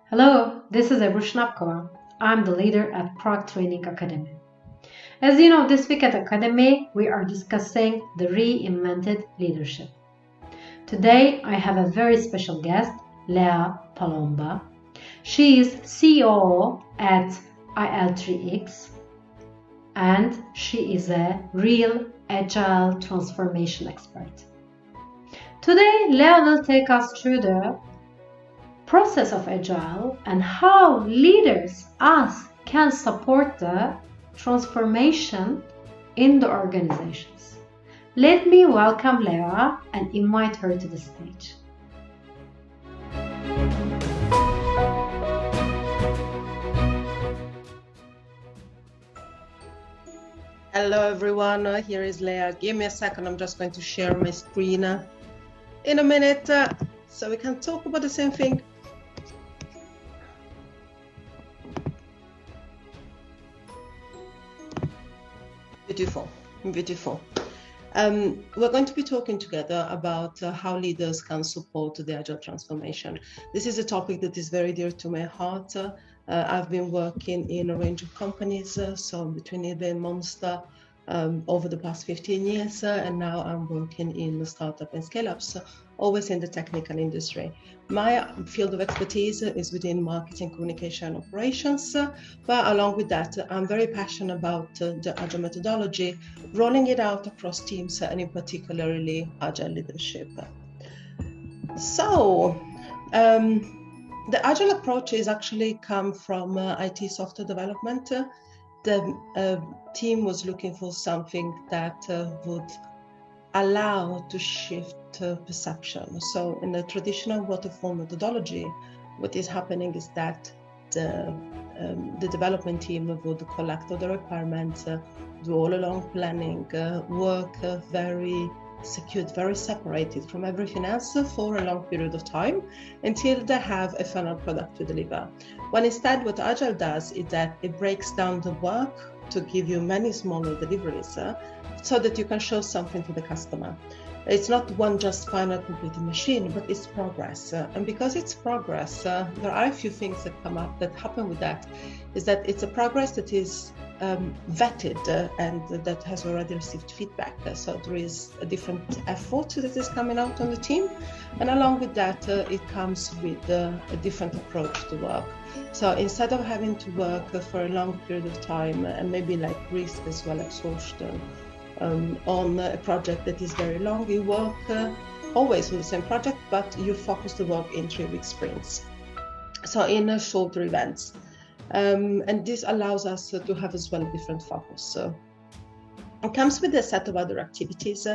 Hello, this is Ebru Shnapkova. I'm the leader at Prague Training Academy. As you know, this week at Academy, we are discussing the reinvented leadership. Today, I have a very special guest, Lea Palomba. She is COO at IL3X, and she is a real Agile transformation expert. Today, Lea will take us through the process of Agile and how leaders, us, can support the transformation in the organizations. Let me welcome Lea and invite her to the stage. Hello everyone, here is Lea. Give me a second, I'm just going to share my screen in a minute so we can talk about the same thing. Beautiful, beautiful. We're going to be talking together about how leaders can support the Agile transformation. This is a topic that is very dear to my heart. I've been working in a range of companies, so between eBay and Monster, over the past 15 years, and now I'm working in the startup and scale-ups, always in the technical industry. My field of expertise is within marketing, communication, operations, but along with that, I'm very passionate about the Agile methodology, rolling it out across teams, and in particularly Agile leadership. So, the Agile approach is actually come from IT software development. The team was looking for something that would allow to shift perception. So in the traditional waterfall methodology, what is happening is that the development team would collect all the requirements, do all along planning, work very secured, very separated from everything else for a long period of time until they have a final product to deliver. When instead what Agile does is that it breaks down the work to give you many smaller deliveries so that you can show something to the customer. It's not one just final completed machine, but it's progress. And because it's progress, there are a few things that come up that happen with that, is that it's a progress that is vetted and that has already received feedback. So there is a different effort that is coming out on the team. And along with that, it comes with a different approach to work. So instead of having to work for a long period of time and maybe like risk as well, exhaustion, on a project that is very long, you work always on the same project, but you focus the work in 3-week sprints. So in shorter events. And this allows us to have as well a different focus. So it comes with a set of other activities,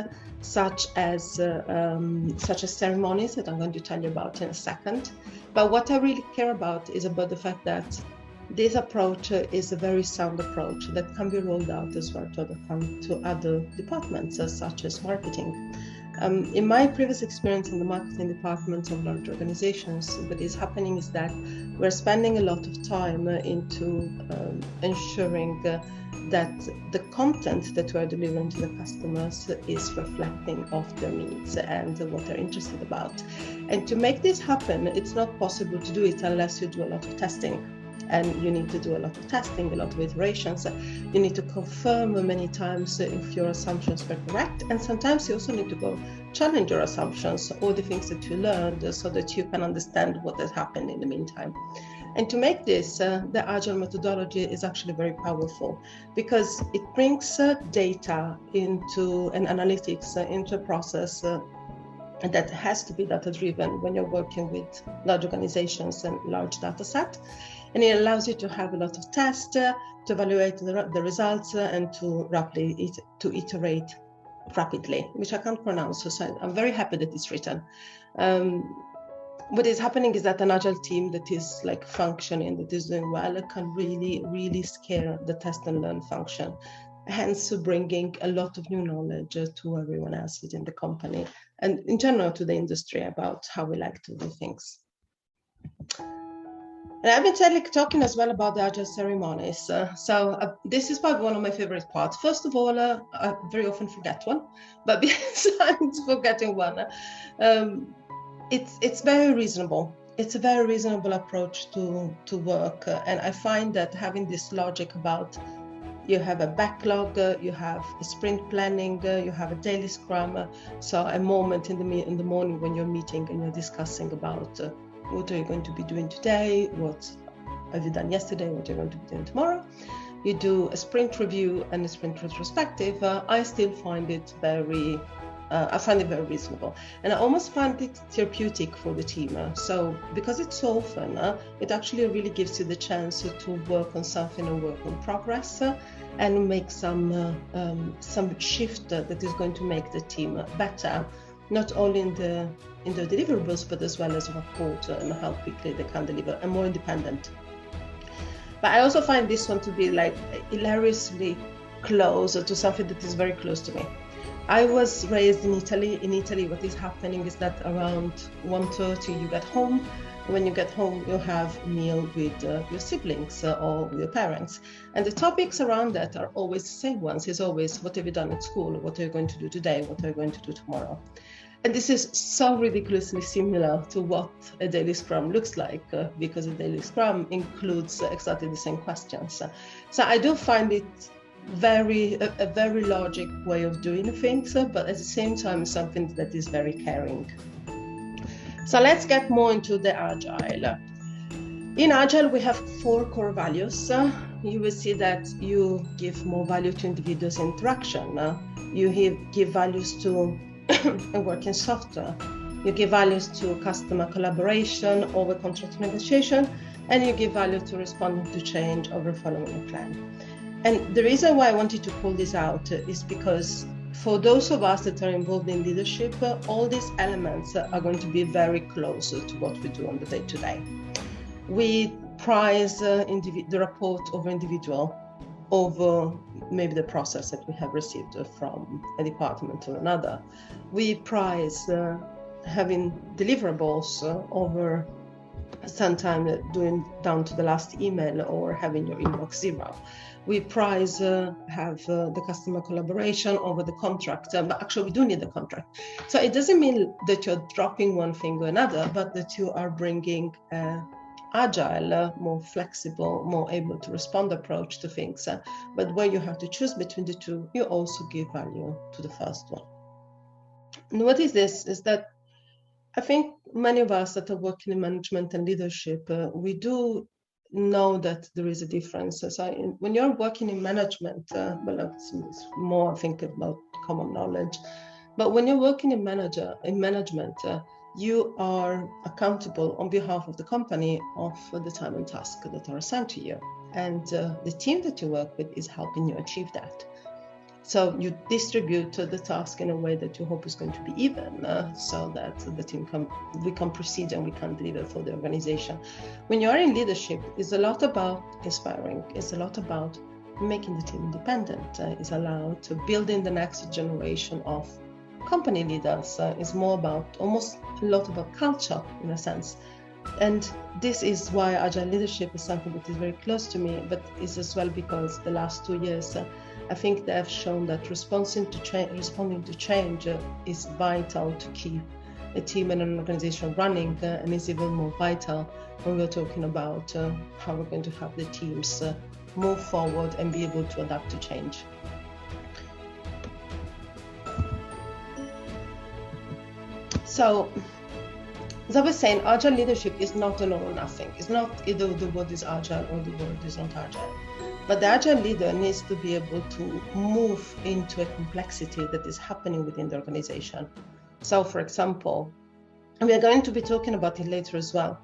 such as ceremonies that I'm going to tell you about in a second. But what I really care about is about the fact that this approach is a very sound approach that can be rolled out as well to other departments, such as marketing. In my previous experience in the marketing department of large organizations, what is happening is that we're spending a lot of time into ensuring that the content that we're delivering to the customers is reflecting of their needs and what they're interested about. And to make this happen, it's not possible to do it unless you do a lot of testing. And you need to do a lot of testing, a lot of iterations. You need to confirm many times if your assumptions were correct. And sometimes you also need to go challenge your assumptions or the things that you learned so that you can understand what has happened in the meantime. And to make this, the Agile methodology is actually very powerful because it brings data into and analytics into a process that has to be data-driven when you're working with large organizations and large data set. And it allows you to have a lot of tests, to evaluate the results, and to iterate rapidly, which I can't pronounce, so I'm very happy that it's written. What is happening is that an Agile team that is like functioning, that is doing well, can really scale the test and learn function, hence bringing a lot of new knowledge to everyone else within the company and in general to the industry about how we like to do things. And I've been talking as well about the Agile ceremonies. This is probably one of my favorite parts. First of all, I very often forget one, but besides forgetting one, it's very reasonable. it's a very reasonable approach to work. And I find that having this logic about you have a backlog, you have a sprint planning, you have a daily scrum. So a moment in the morning when you're meeting and you're discussing about what are you going to be doing today, what have you done yesterday, what you're going to be doing tomorrow. You do a sprint review and a sprint retrospective. I still find it very reasonable, and I almost find it therapeutic for the team. So because it's so often, it actually really gives you the chance to work on something, a work in progress, and make some shift that is going to make the team better, not only in the deliverables, but as well as report and how quickly they can deliver and more independent. But I also find this one to be like hilariously close to something that is very close to me. I was raised in Italy. In Italy, what is happening is that around 1:30 you get home. When you get home, you have a meal with your siblings or with your parents. And the topics around that are always the same ones. It's always, what have you done at school? What are you going to do today? What are you going to do tomorrow? And this is so ridiculously similar to what a daily scrum looks like, because a daily scrum includes exactly the same questions. So I do find it a very logic way of doing things, but at the same time something that is very caring. So let's get more into the Agile. In Agile, we have 4 core values. You will see that you give more value to individuals' interaction. You give values to working software. You give values to customer collaboration over contract negotiation, and you give value to responding to change over following a plan. And the reason why I wanted to pull this out is because for those of us that are involved in leadership, all these elements are going to be very close to what we do on the day-to-day. We prize the report over individual, over maybe the process that we have received from a department or another. We prize having deliverables over sometimes doing down to the last email or having your inbox 0. We prize have the customer collaboration over the contract, but actually we do need the contract. So it doesn't mean that you're dropping one thing or another, but that you are bringing agile, more flexible, more able to respond approach to things. But where you have to choose between the two, you also give value to the first one. And what is this? Is that I think many of us that are working in management and leadership, we do know that there is a difference. So when you're working in management, it's more, I think, about common knowledge. But when you're working in management, you are accountable on behalf of the company of the time and tasks that are assigned to you. And the team that you work with is helping you achieve that. So you distribute the task in a way that you hope is going to be even, so that the team we can proceed and we can deliver for the organization. When you are in leadership, it's a lot about inspiring. It's a lot about making the team independent. It's allowed to building the next generation of company leaders. It's more about almost a lot about culture in a sense. And this is why Agile leadership is something that is very close to me, but it's as well because the last 2 years, I think they have shown that responding to change is vital to keep a team and an organization running, and is even more vital when we're talking about how we're going to have the teams move forward and be able to adapt to change. So, as I was saying, Agile leadership is not an all or nothing. It's not either the word is Agile or the word is not Agile. But the Agile leader needs to be able to move into a complexity that is happening within the organization. So, for example, we are going to be talking about it later as well.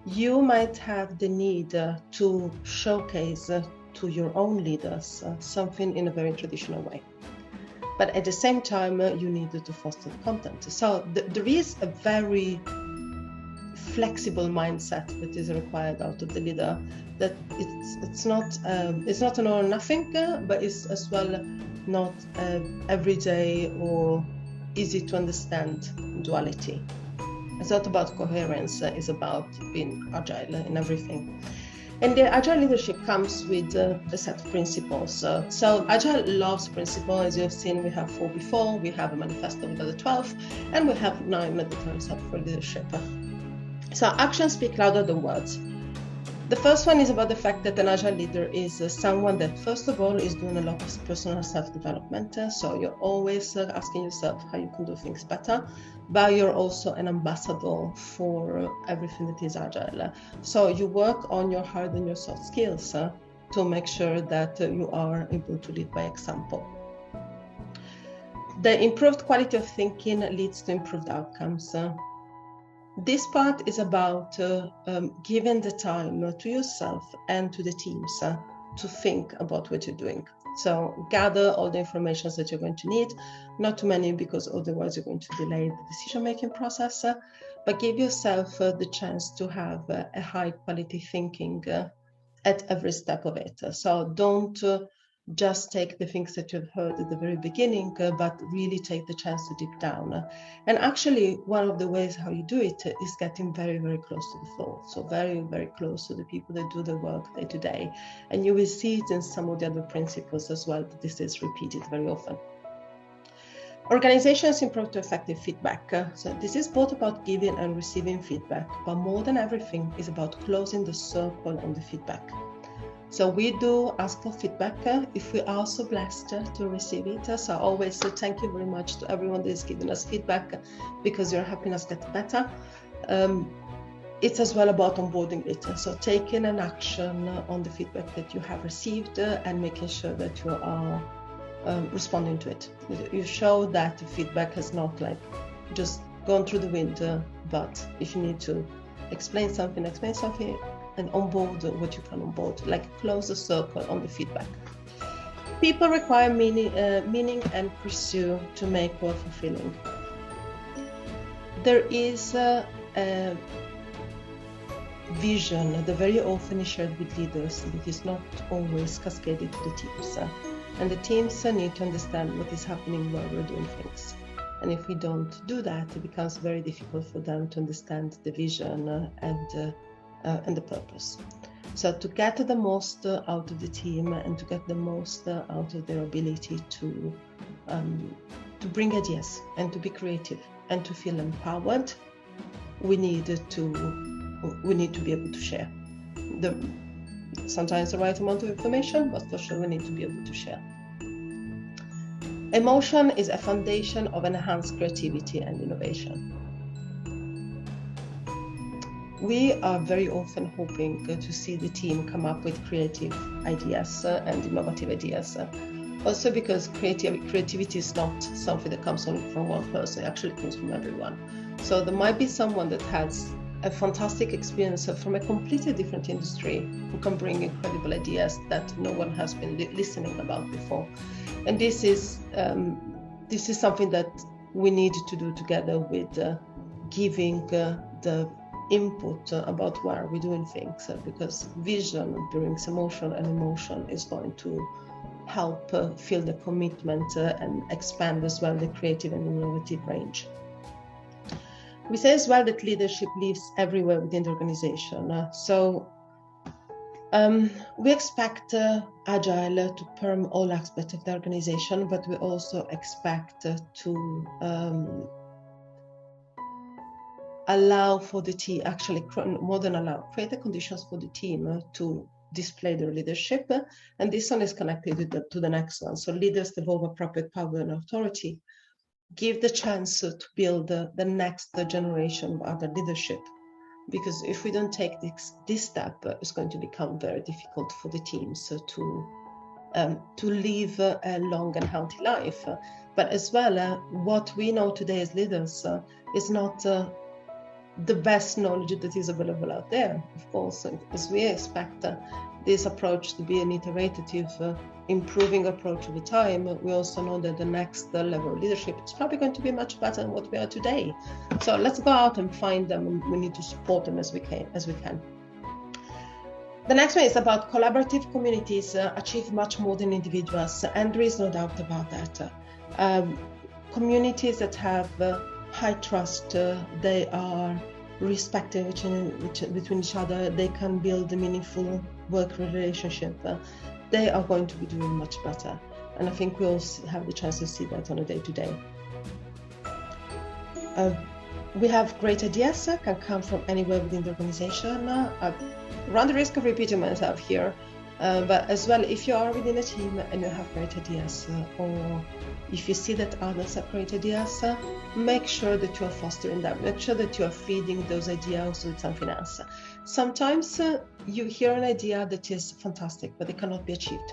You might have the need to showcase to your own leaders something in a very traditional way. But at the same time, you need to foster the content. So there is a very flexible mindset that is required out of the leader. That it's not an all or nothing, but it's as well not everyday or easy to understand duality. It's not about coherence. It's about being agile in everything. And the Agile leadership comes with a set of principles. So Agile loves principles. As you've seen, we have 4 before, we have a manifesto with the 12, and we have 9 that are set for leadership. So actions speak louder than words. The first one is about the fact that an Agile leader is someone that, first of all, is doing a lot of personal self-development. So you're always asking yourself how you can do things better, but you're also an ambassador for everything that is Agile. So you work on your hard and your soft skills to make sure that you are able to lead by example. The improved quality of thinking leads to improved outcomes. This part is about giving the time to yourself and to the teams to think about what you're doing. So gather all the information that you're going to need, not too many because otherwise you're going to delay the decision-making process, but give yourself the chance to have a high quality thinking at every step of it. So don't just take the things that you've heard at the very beginning, but really take the chance to deep down. And actually, one of the ways how you do it is getting very, very close to the floor. So very, very close to the people that do the work day to day. And you will see it in some of the other principles as well, that this is repeated very often. Organizations improve to effective feedback. So this is both about giving and receiving feedback, but more than everything is about closing the circle on the feedback. So we do ask for feedback if we are so blessed to receive it. So I always say thank you very much to everyone that is giving us feedback because you're helping us get better. It's as well about onboarding it. So taking an action on the feedback that you have received and making sure that you are responding to it. You show that the feedback has not like just gone through the wind, but if you need to explain something and onboard what you can onboard, like close the circle on the feedback. People require meaning and pursue to make work fulfilling. There is a vision that very often is shared with leaders that is not always cascaded to the teams. And the teams need to understand what is happening while we're doing things. And if we don't do that, it becomes very difficult for them to understand the vision and the purpose. So to get the most out of the team and to get the most out of their ability to bring ideas and to be creative and to feel empowered, we need to be able to share sometimes the right amount of information, but for sure we need to be able to share. Emotion is a foundation of enhanced creativity and innovation. We are very often hoping to see the team come up with creative ideas and innovative ideas. Also because creativity is not something that comes only from one person, it actually comes from everyone. So there might be someone that has a fantastic experience from a completely different industry who can bring incredible ideas that no one has been listening about before. And this is something that we need to do together with giving the input about where we're doing things, because vision brings emotion, and emotion is going to help fill the commitment and expand as well the creative and innovative range. We say as well that leadership lives everywhere within the organization. We expect Agile to perm all aspects of the organization, but we also expect to allow for the team, actually more than allow, create the conditions for the team to display their leadership. And this one is connected to the next one. So leaders devolve appropriate power and authority, give the chance to build the next generation of other leadership. Because if we don't take this step, it's going to become very difficult for the teams to live a long and healthy life. But as well, what we know today as leaders is not the best knowledge that is available out there. Of course, as we expect this approach to be an iterative, improving approach over time, we also know that the next level of leadership is probably going to be much better than what we are today. So let's go out and find them, and we need to support them as we can. The next one is about collaborative communities achieve much more than individuals, and there is no doubt about that. Communities that have high trust, they are respected between each other, they can build a meaningful work relationship, they are going to be doing much better. And I think we all have the chance to see that on a day-to-day. We have great ideas, can come from anywhere within the organization. I run the risk of repeating myself here, but as well, if you are within a team and you have great ideas, or if you see that others have great ideas, make sure that you are fostering them. Make sure that you are feeding those ideas with something else. Sometimes you hear an idea that is fantastic, but it cannot be achieved,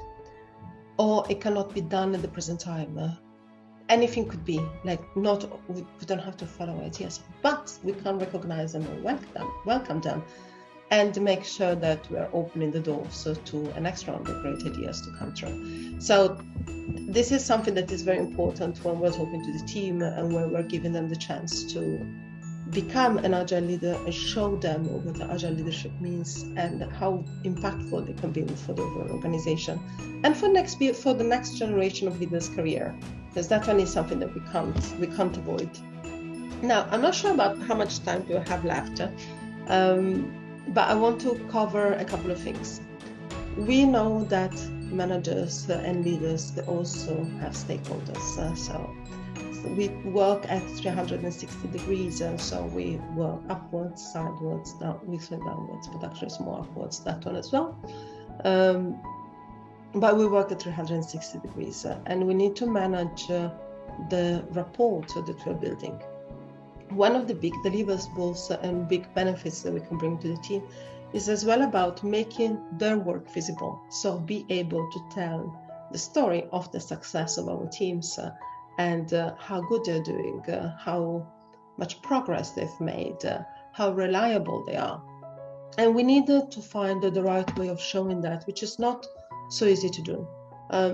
or it cannot be done at the present time. Anything could be, like, not, we don't have to follow ideas, but we can recognize them and welcome them, and make sure that we are opening the doors to an next round of great ideas to come through. So this is something that is very important when we're talking to the team and when we're giving them the chance to become an agile leader and show them what the agile leadership means and how impactful they can be for the overall organization and for the next generation of leaders' career, because that one is something that we can't avoid. Now, I'm not sure about how much time do I have left, but I want to cover a couple of things. We know that managers and leaders, they also have stakeholders. So we work at 360 degrees, so we work upwards, sideways, downwards, but actually it's more upwards, that one as well. But we work at 360 degrees, and we need to manage the rapport that we're building. One of the big deliverables and big benefits that we can bring to the team is as well about making their work visible. So be able to tell the story of the success of our teams and how good they're doing, how much progress they've made, how reliable they are. And we need to find the right way of showing that, which is not so easy to do.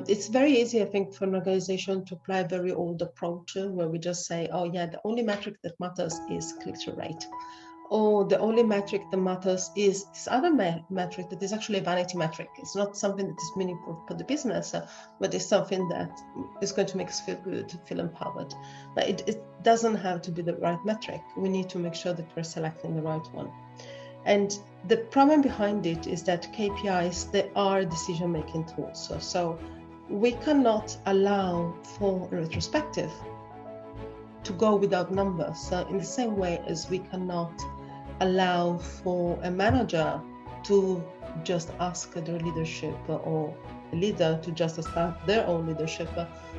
It's very easy, I think, for an organization to apply a very old approach where we just say, oh yeah, the only metric that matters is click-through rate. Or the only metric that matters is this other metric that is actually a vanity metric. It's not something that is meaningful for the business, but it's something that is going to make us feel good, feel empowered. But it doesn't have to be the right metric. We need to make sure that we're selecting the right one. And the problem behind it is that KPIs, they are decision-making tools. So we cannot allow for a retrospective to go without numbers in the same way as we cannot allow for a manager to just ask their leadership or a leader to just start their own leadership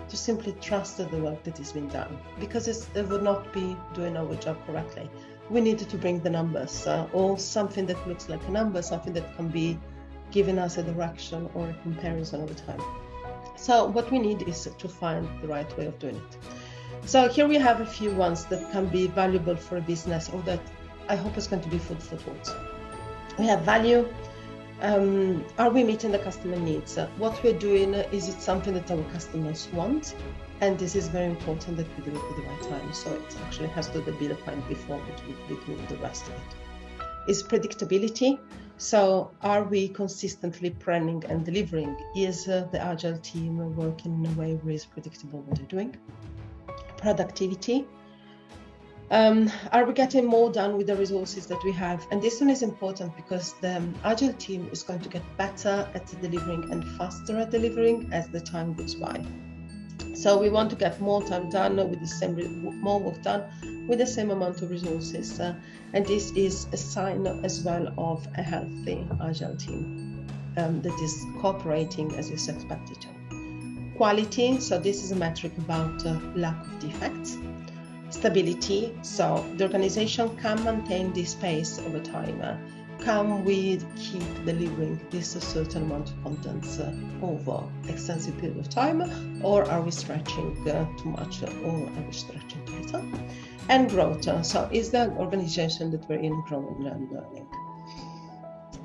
to simply trust the work that is being done, because it would not be doing our job correctly. We needed to bring the numbers or something that looks like a number, something that can be giving us a direction or a comparison over time. So what we need is to find the right way of doing it. So here we have a few ones that can be valuable for a business, or that I hope is going to be food for thought. We have value. Are we meeting the customer needs? What we're doing, is it something that our customers want? And this is very important that we do it at the right time. So it actually has to be the point before we do the rest of it. Is predictability. So are we consistently planning and delivering? Is the Agile team working in a way where it's predictable what they're doing? Productivity. Are we getting more done with the resources that we have? And this one is important because the Agile team is going to get better at delivering and faster at delivering as the time goes by. So we want to get more time done with more work done with the same amount of resources. And this is a sign as well of a healthy Agile team that is cooperating as is expected to. Quality, so this is a metric about lack of defects. Stability, so the organization can maintain this pace over time. Can we keep delivering this certain amount of contents over extensive period of time, or are we stretching too much, or are we stretching too little? And growth, so is the organization that we're in growing and learning?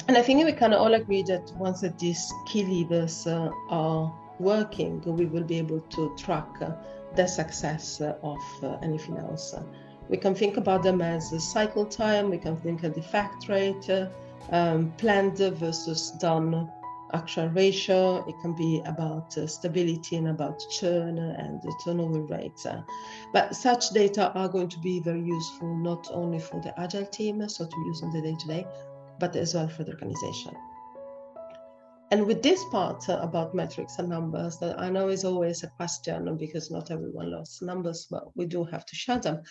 And I think we can all agree that once that these key levers are working, we will be able to track the success of anything else. We can think about them as a cycle time, we can think of defect rate, planned versus done actual ratio. It can be about stability and about churn and turnover rates. But such data are going to be very useful not only for the Agile team, so to use on the day-to-day, but as well for the organization. And with this part about metrics and numbers, that I know is always a question because not everyone loves numbers, but we do have to share them.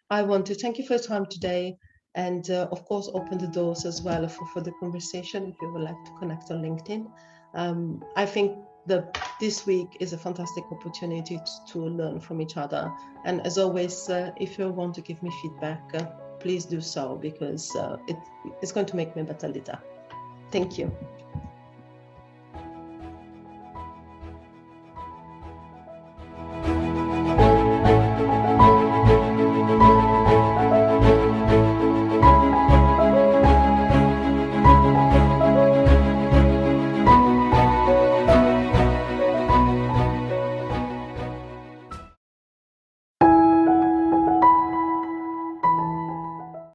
I want to thank you for your time today, and of course open the doors as well for further conversation if you would like to connect on LinkedIn. I think that this week is a fantastic opportunity to learn from each other. And as always, if you want to give me feedback, please do so, because it's going to make me a better leader. Thank you.